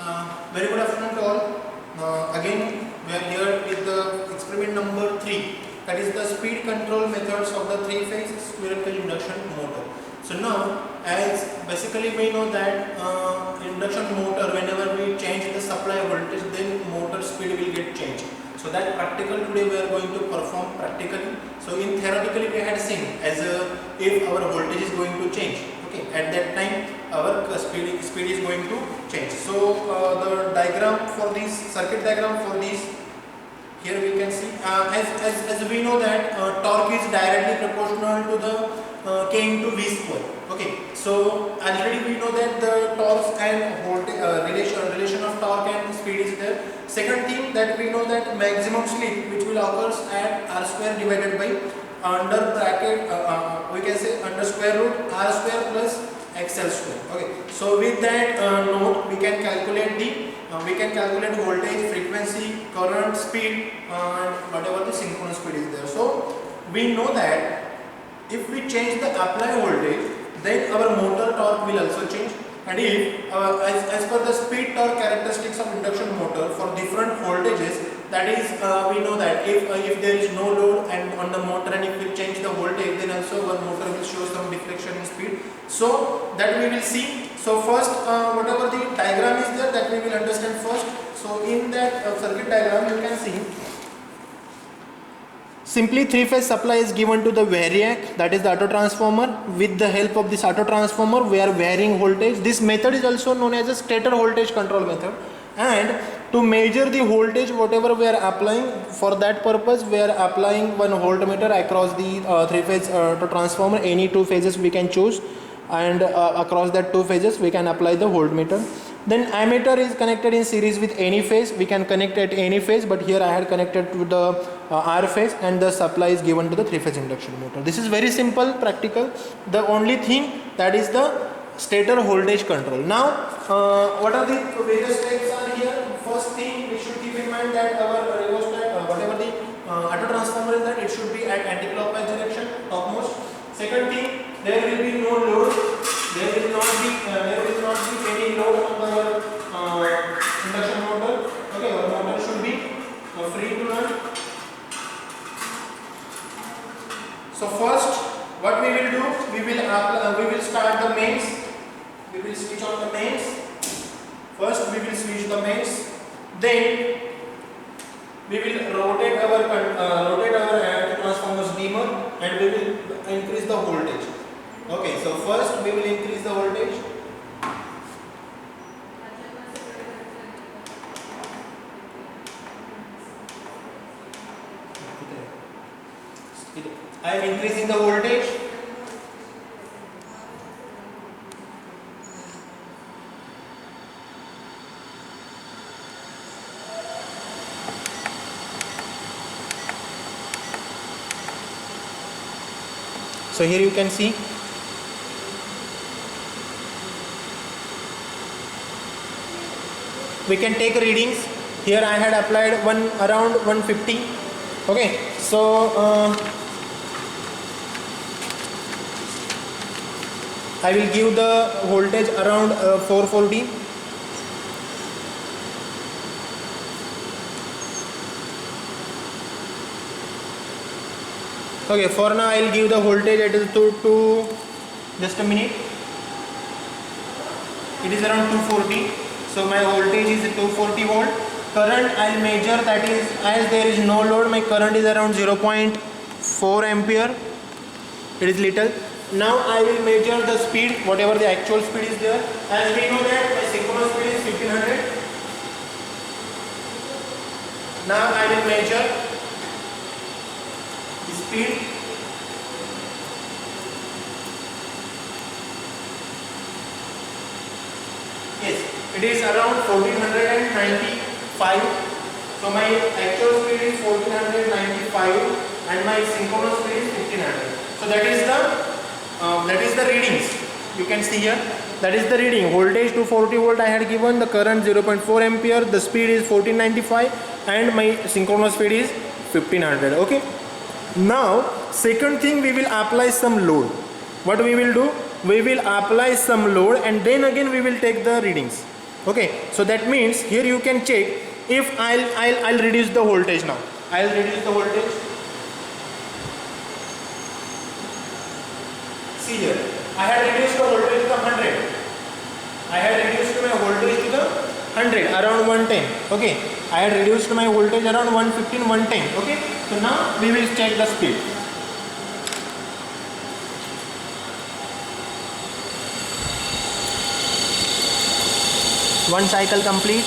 Very good afternoon to all. Again, we are here with the experiment number 3, that is the speed control methods of the 3-phase spherical induction motor. So now, as basically we know that induction motor, whenever we change the supply voltage, then motor speed will get changed. So that practical today we are going to perform practically. So in theoretically we had seen as if our voltage is going to change. Okay, at that time our speed is going to change. So the diagram for this, circuit diagram for this, here we can see as we know that torque is directly proportional to the K into V square. Okay, so already we know that the torque and voltage relation of torque and speed is there. Second thing that we know that maximum slip which will occurs at R square divided by under bracket we can say under square root R square plus XL square. Okay, so with that note we can calculate the voltage, frequency, current, speed, and whatever the synchronous speed is there. So we know that if we change the applied voltage, then our motor torque will also change. And if as per the speed torque characteristics of induction motor for different voltages, that is we know that if there is no load and on the motor, and if we change the voltage, then also one motor will show some deflection in speed. So that we will see. So first whatever the diagram is there, that we will understand first. So in that circuit diagram you can see simply 3-phase supply is given to the variac, that is the auto transformer. With the help of this auto transformer we are varying voltage. This method is also known as a stator voltage control method, and to measure the voltage whatever we are applying, for that purpose we are applying one voltmeter across the 3-phase auto transformer. Any 2 phases we can choose, and across that 2 phases we can apply the voltmeter. Then ammeter is connected in series with any phase. We can connect at any phase, but here I had connected to the R phase, and the supply is given to the 3-phase induction motor. This is very simple, practical. The only thing that is the stator voltage control. Now what are the various steps are here? First thing we should keep in mind that our rheostat, whatever the auto transformer is, that it should be at anti-clockwise direction topmost. Second thing, there will be no load. There will not be any load on our induction motor. Okay, our motor should be free to run. So first, what we will do, we will start the mains. We will switch on the mains. First, we will switch the mains. Then we will rotate our transformer's dimmer, and we will increase the voltage. Okay, so first we will increase the voltage. I am increasing the voltage. So here you can see we can take readings. Here I had applied around 150. Okay, so I will give the voltage around 440. Okay, for now I will give the voltage at to just a minute. It is around 240. So my voltage is 240 volt. Current I will measure, that is, as there is no load, my current is around 0.4 ampere. It is little. Now I will measure the speed, whatever the actual speed is there. As we know that my synchronous speed is 1500. Now I will measure the speed. Yes, it is around 1495. So my actual speed is 1495 and my synchronous speed is 1500. So that is the readings. You can see here, that is the reading. Voltage 240 volt I had given, the current 0.4 ampere, the speed is 1495, and my synchronous speed is 1500. Okay. Now second thing, we will apply some load. What we will do? We will apply some load and then again we will take the readings. Okay, so that means here you can check if I'll reduce the voltage now. I'll reduce the voltage. See here, I had reduced the voltage to the 100. I had reduced my voltage to the 100, around 110. Okay, I had reduced my voltage around 115, 110. Okay, so now we will check the speed. One cycle complete.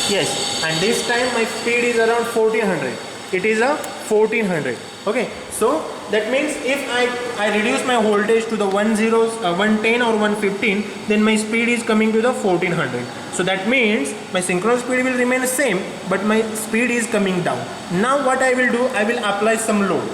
Yes, and this time my speed is around 1400. It is a 1400. Okay, so that means if I reduce my voltage to the 110 or 115, then my speed is coming to the 1400. So that means my synchronous speed will remain the same, but my speed is coming down. Now what I will do, I will apply some load.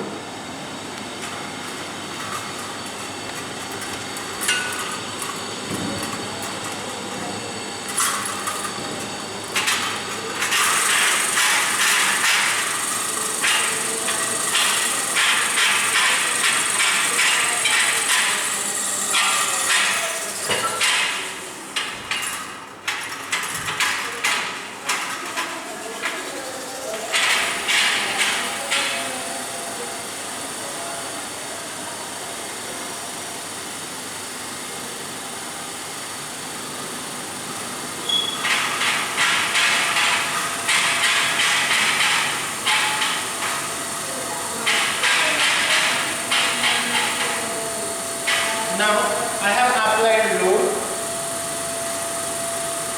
Now I have applied load.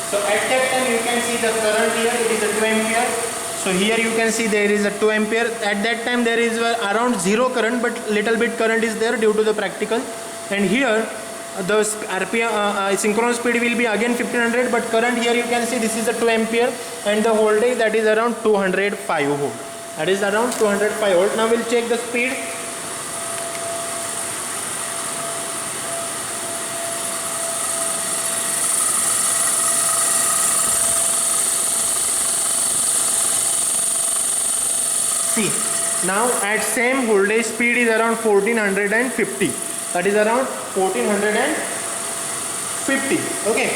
So at that time you can see the current here, it is a 2 ampere. So here you can see there is a 2 ampere. At that time there is around zero current, but little bit current is there due to the practical. And here the RPM synchronous speed will be again 1500, but current here you can see this is a 2 ampere and the voltage that is around 205 volt. That is around 205 volt. Now we'll check the speed. See, now at same voltage speed is around 1450. That is around 1450. Okay.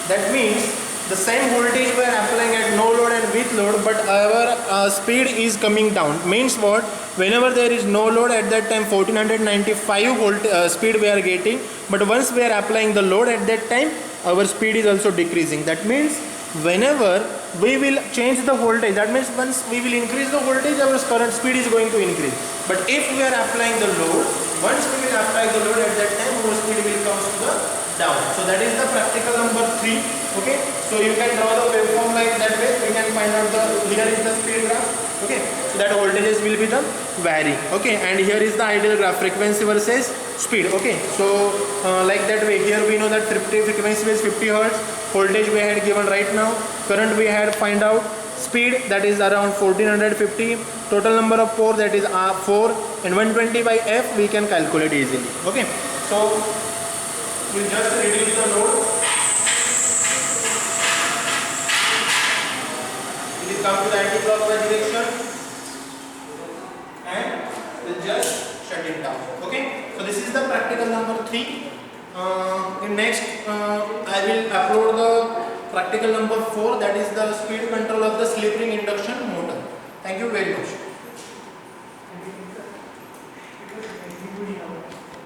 That means the same voltage we are applying at no load and with load, but our speed is coming down. Means what? Whenever there is no load, at that time 1495 volt speed we are getting, but once we are applying the load, at that time our speed is also decreasing. That means whenever we will change the voltage, that means once we will increase the voltage, our current speed is going to increase. But if we are applying the load, once we will apply the load, at that time our speed will come to the down. So that is the practical number 3. Okay, so you can draw the waveform like that way. We can find out here is the speed graph. Okay, so that voltages will be the vary. Okay, and here is the ideal graph, frequency versus speed. Okay, so like that way, here we know that frequency is 50 hertz, voltage we had given right now, current we had find out, speed that is around 1450, total number of pore that is 4, and 120 by F we can calculate easily. Okay, so we just reduce the load. It will come to the anti-clockwise direction and we'll just shut it down. Okay, so this is the practical number 3. In next I will upload the practical number 4, that is the speed control of the slip ring induction motor. Thank you very much.